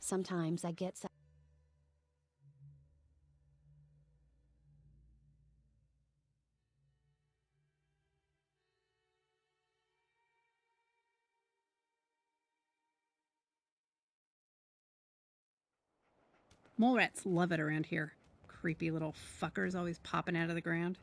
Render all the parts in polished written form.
Sometimes I get Mole rats love it around here. Creepy little fuckers always popping out of the ground.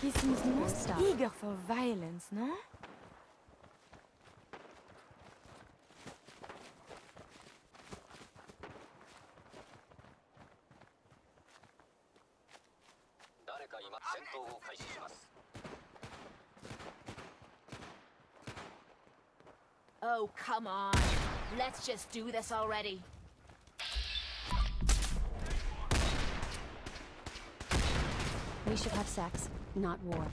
He seems most eager for violence, no? Oh, come on. Let's just do this already. We should have sex, not war.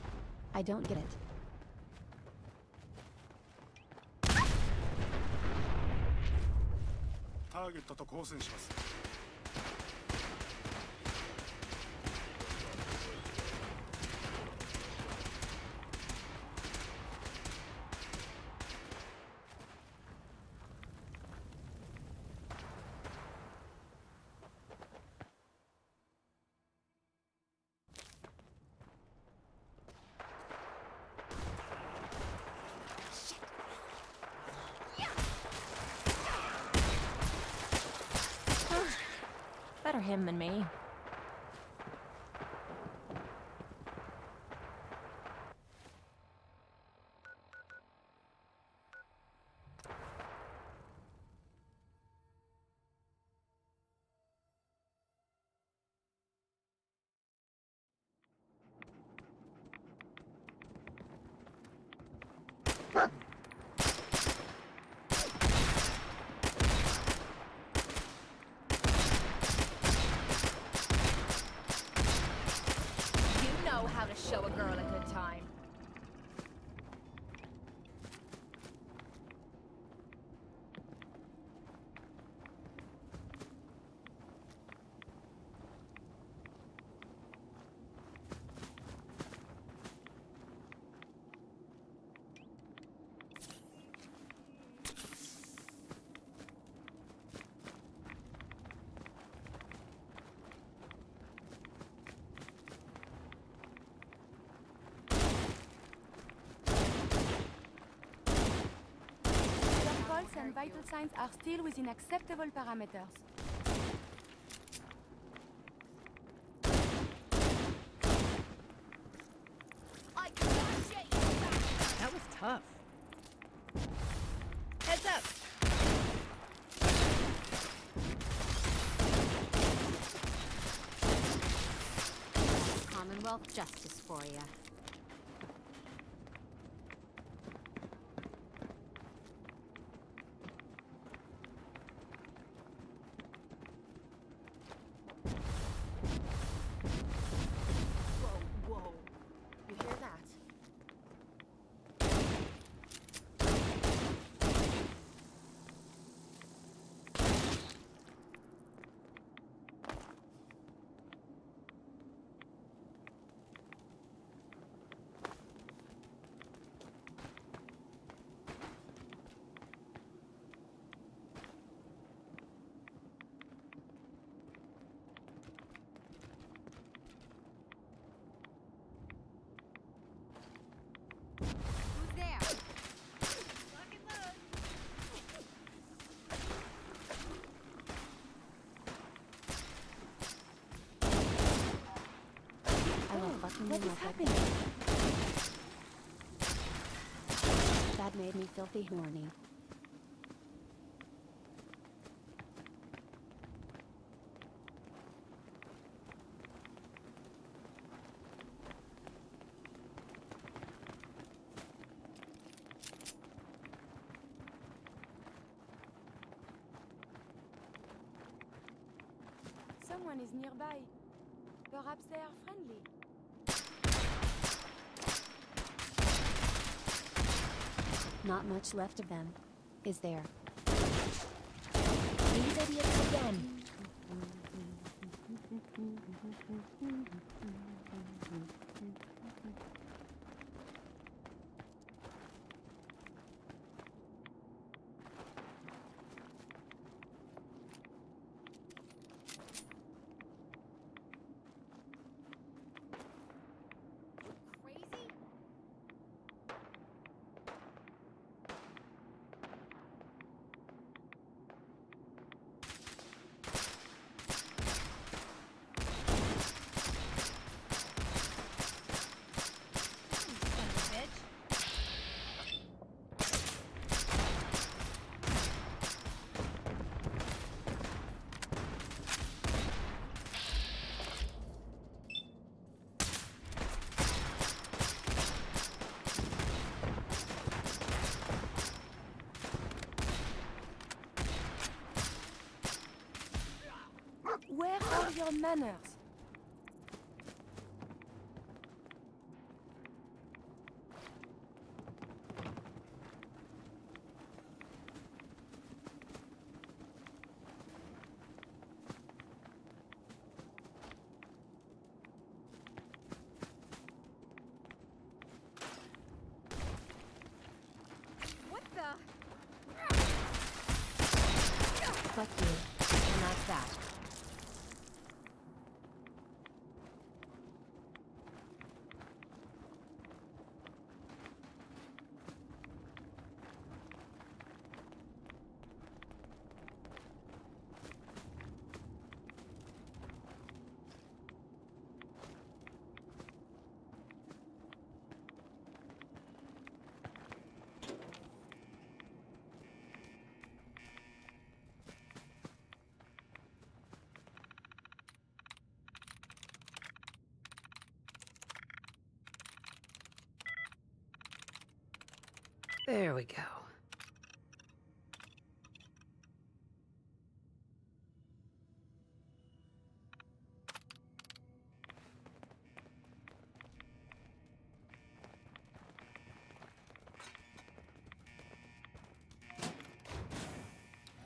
I don't get it. Target と交戦します。Better him than me. How to show a girl a good time. And vital signs are still within acceptable parameters. That was tough. Heads up! Commonwealth justice for ya. open What your is mouth like happening? that. That made me filthy horny. Someone is nearby. Perhaps they are friendly. Not much left of them. Is there? These idiots again. Crazy? Son of a bitch. Where are your manners? What the? Fuck you. And that's that. There we go.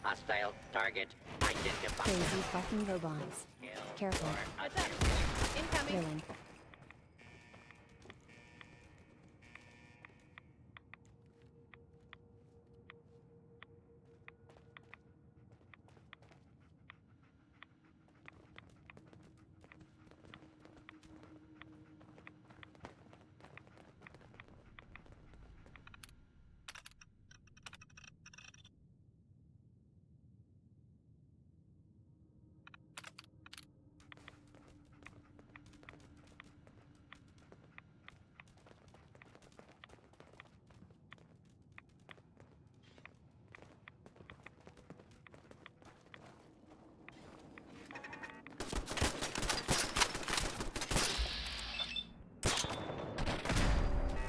Hostile target identified. Crazy fucking robots. Careful. What's up? Incoming. Thrilling.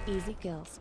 Easy kills.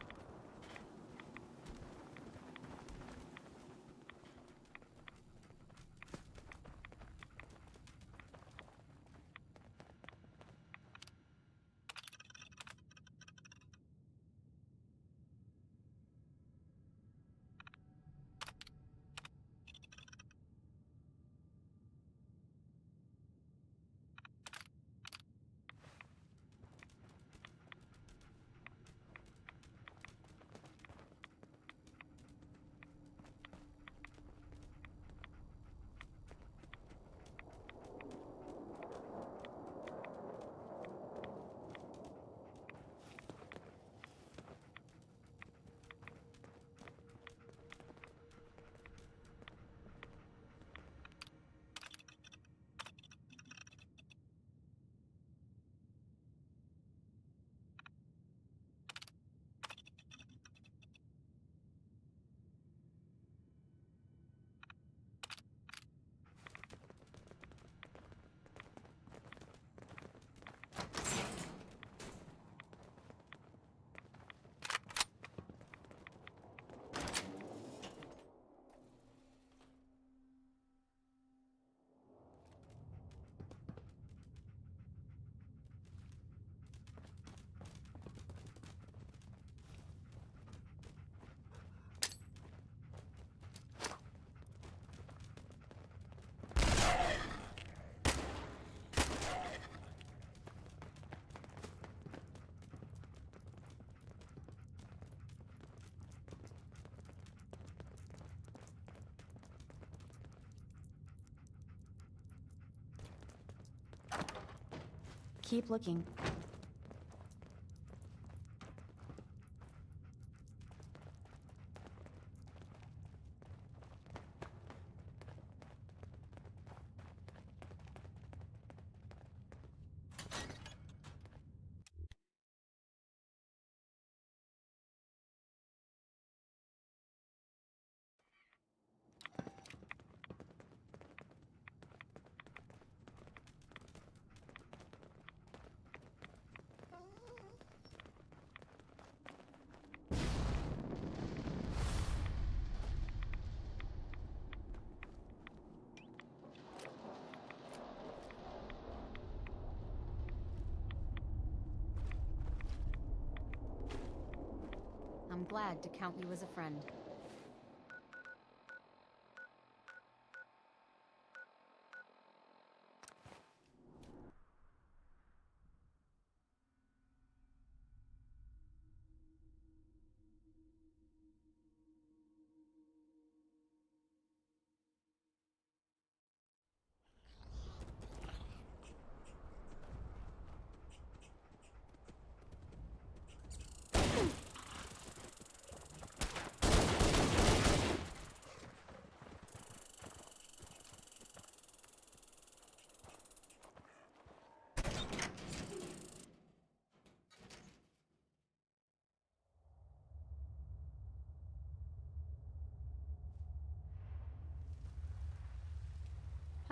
Keep looking. I'm glad to count you as a friend.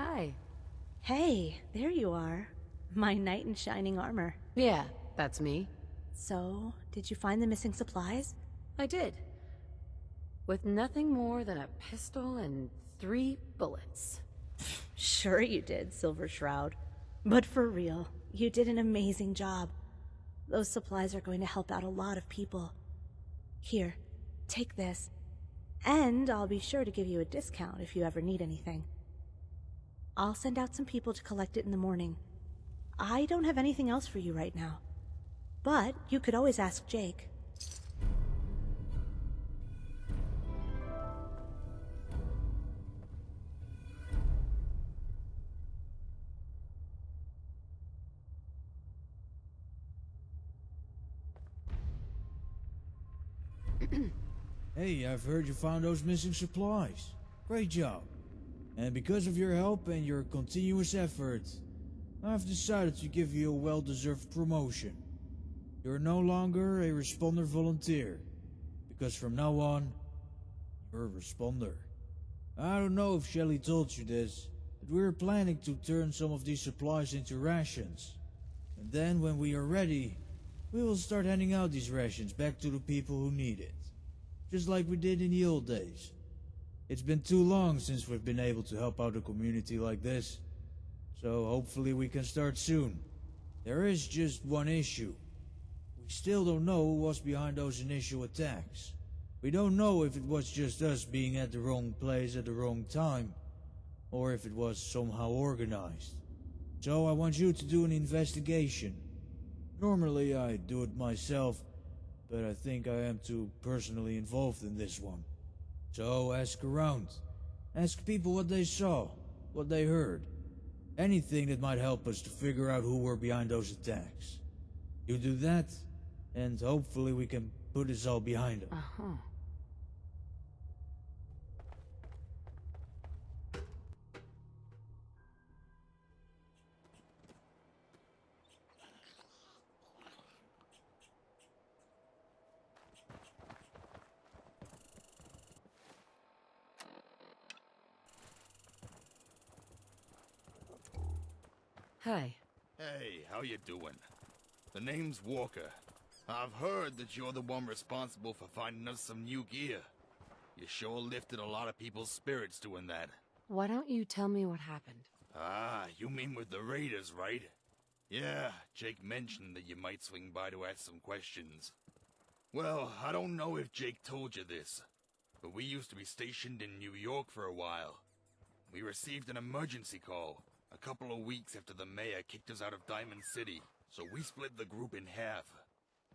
Hi. Hey, there you are. My knight in shining armor. Yeah, that's me. So, did you find the missing supplies? I did. With nothing more than a pistol and 3 bullets. Sure you did, Silver Shroud. But for real, you did an amazing job. Those supplies are going to help out a lot of people. Here, take this. And I'll be sure to give you a discount if you ever need anything. I'll send out some people to collect it in the morning. I don't have anything else for you right now. But you could always ask Jake. Hey, I've heard you found those missing supplies. Great job. And because of your help and your continuous efforts, I've decided to give you a well-deserved promotion. You're no longer a responder volunteer, because from now on, you're a responder. I don't know if Shelly told you this, but we're planning to turn some of these supplies into rations. And then when we are ready, we will start handing out these rations back to the people who need it. Just like we did in the old days. It's been too long since we've been able to help out a community like this. So hopefully we can start soon. There is just one issue. We still don't know who was behind those initial attacks. We don't know if it was just us being at the wrong place at the wrong time, or if it was somehow organized. So I want you to do an investigation. Normally I do it myself, but I think I am too personally involved in this one. So ask around. Ask people what they saw, what they heard. Anything that might help us to figure out who were behind those attacks. You do that, and hopefully we can put this all behind us. Uh-huh. Hi. Hey, how you doing? The name's Walker. I've heard that you're the one responsible for finding us some new gear. You sure lifted a lot of people's spirits doing that. Why don't you tell me what happened? Ah, you mean with the raiders, right? Yeah, Jake mentioned that you might swing by to ask some questions. Well, I don't know if Jake told you this, but we used to be stationed in New York for a while. We received an emergency call a couple of weeks after the mayor kicked us out of Diamond City, so we split the group in half.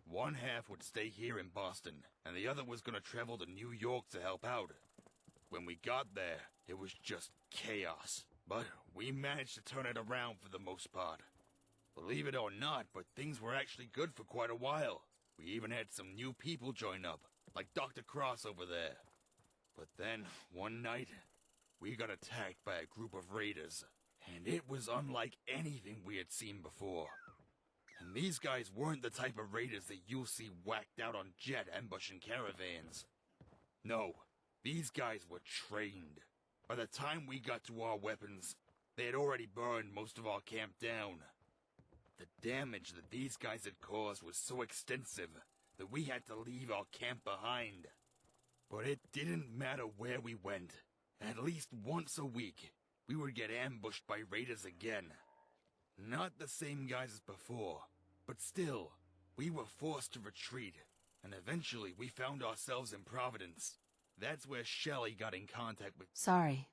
One half would stay here in Boston, and the other was gonna travel to New York to help out. When we got there, it was just chaos, but we managed to turn it around for the most part. Believe it or not, but things were actually good for quite a while. We even had some new people join up, like Dr. Cross over there. But then, one night, we got attacked by a group of raiders, and it was unlike anything we had seen before. And these guys weren't the type of raiders that you'll see whacked out on jet ambushing caravans. No, these guys were trained. By the time we got to our weapons, they had already burned most of our camp down. The damage that these guys had caused was so extensive that we had to leave our camp behind. But it didn't matter where we went. At least once a week, we would get ambushed by raiders again. Not the same guys as before, but still, we were forced to retreat, and eventually we found ourselves in Providence. That's where Shelley got in contact with... Sorry.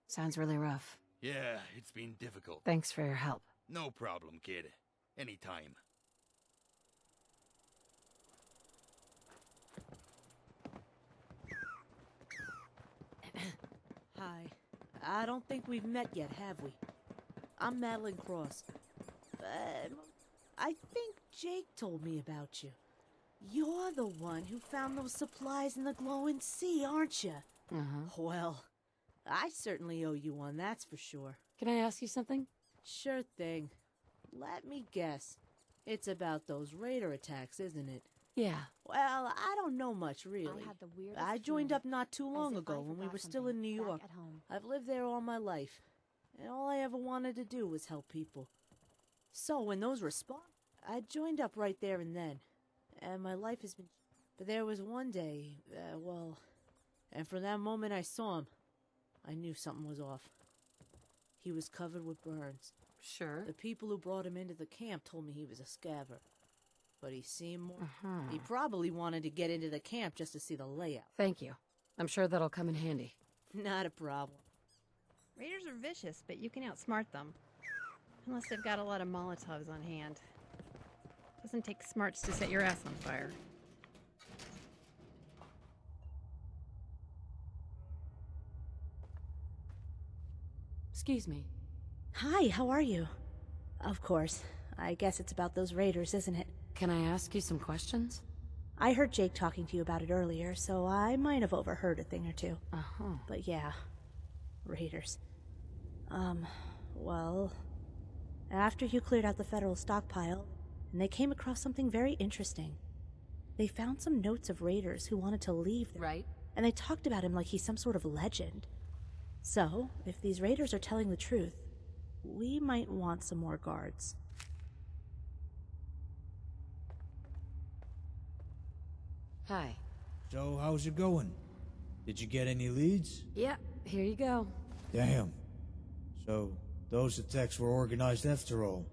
Sounds really rough. Yeah, it's been difficult. Thanks for your help. No problem, kid. Anytime. Hi. I don't think we've met yet, have we? I'm Madeline Cross. I think Jake told me about you. You're the one who found those supplies in the glowing sea, aren't you? Uh-huh. Well, I certainly owe you one, that's for sure. Can I ask you something? Sure thing. Let me guess. It's about those raider attacks, isn't it? Yeah. Well, I don't know much, really. I had the weirdest I joined feeling, up not too as long if I ago when we forgot were still something in New back York. at home. I've lived there all my life, and all I ever wanted to do was help people. So when those responded, I joined up right there and then, and my life has been... But there was one day, and from that moment I saw him, I knew something was off. He was covered with burns. Sure. The people who brought him into the camp told me he was a scabber. But he seemed more... He probably wanted to get into the camp just to see the layout. Thank you. I'm sure that'll come in handy. Not a problem. Raiders are vicious, but you can outsmart them. Unless they've got a lot of Molotovs on hand. Doesn't take smarts to set your ass on fire. Excuse me. Hi, how are you? Of course. I guess it's about those raiders, isn't it? Can I ask you some questions? I heard Jake talking to you about it earlier, so I might have overheard a thing or two. Uh-huh. But yeah, raiders. Well, after you cleared out the federal stockpile, and they came across something very interesting. They found some notes of raiders who wanted to leave there. Right. And they talked about him like he's some sort of legend. So, if these raiders are telling the truth, we might want some more guards. Hi. So, how's it going? Did you get any leads? Yeah, here you go. Damn. So, those attacks were organized after all.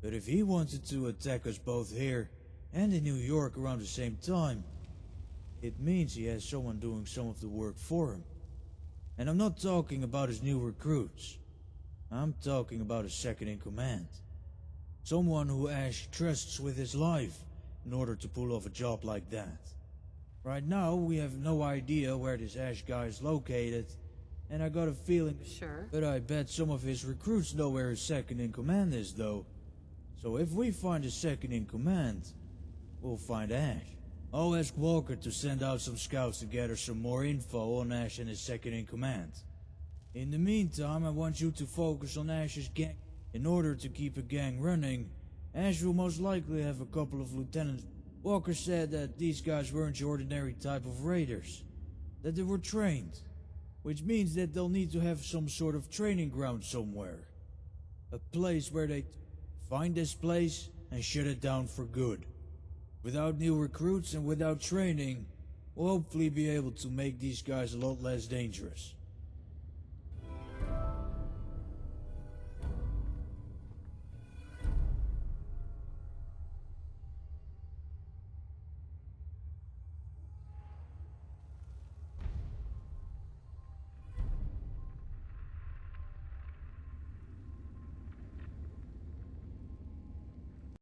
But if he wanted to attack us both here and in New York around the same time, it means he has someone doing some of the work for him. And I'm not talking about his new recruits. I'm talking about his second in command. Someone who Ash trusts with his life in order to pull off a job like that. Right now, we have no idea where this Ash guy is located, and I got a feeling... Sure. But I bet some of his recruits know where his second in command is, though. So if we find his second in command, we'll find Ash. I'll ask Walker to send out some scouts to gather some more info on Ash and his second in command. In the meantime, I want you to focus on Ash's gang. In order to keep a gang running, Ash will most likely have a couple of lieutenants. Walker said that these guys weren't your ordinary type of raiders, that they were trained, which means that they'll need to have some sort of training ground somewhere. A place where they find this place and shut it down for good. Without new recruits and without training, we'll hopefully be able to make these guys a lot less dangerous.